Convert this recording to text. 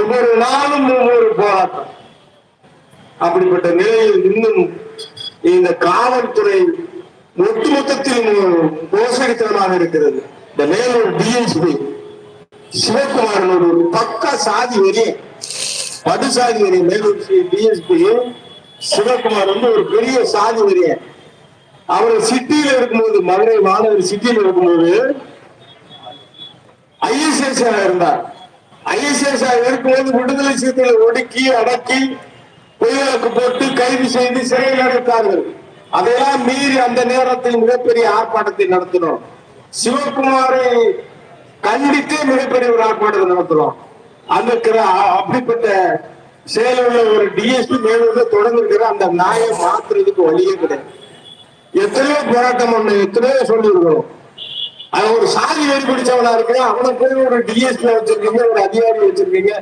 ஒவ்வொரு நாளும் ஒவ்வொரு போராட்டம். அப்படிப்பட்ட நிலையில் இன்னும் இந்த காவல்துறை ஒட்டுமொத்தத்தில் மோசடித்தனமாக இருக்கிறது. இந்த மேலூர் டிஎஸ்பி சிவகுமாரன் ஒரு பக்கா சாதி வரி, படுசாதி வரி. மேலூர் டிஎஸ்பி சிவகுமார் வந்து ஒரு பெரிய சாதி வரிய. அவர் சிட்டியில இருக்கும்போது, மதுரை மாநகர் சிட்டியில இருக்கும்போது ஐஎஸ்எஸ் இருந்தார். ஐஎஸ்எஸ் இருக்கும்போது விடுதலை சிறுத்தைகளை ஒடுக்கி அடக்கி பொய்களுக்கு போட்டு கைது செய்து சிறையில் அடைத்தார்கள். அதையெல்லாம் மீறி அந்த நேரத்தில் மிகப்பெரிய ஆர்ப்பாட்டத்தை நடத்தினோம். சிவகுமாரை கண்டித்து மிகப்பெரிய ஒரு ஆர்ப்பாட்டத்தை நடத்துறோம். அந்த அப்படிப்பட்ட செயலுள்ள ஒரு டிஎஸ்பி மேலூர்ல தொடர்ந்து அந்த நாயை மாத்துறதுக்கு வழியே கிடையாது. எத்தனையோ போராட்டம் ஒண்ணு, எத்தனையோ சொல்லியிருக்கிறோம். அது ஒரு சாதி வெறி பிடிச்சவனா இருக்கிறேன், அவனை போய் ஒரு டிஎஸ்பி வச்சிருக்கீங்க, ஒரு அதிகாரி வச்சிருக்கீங்க,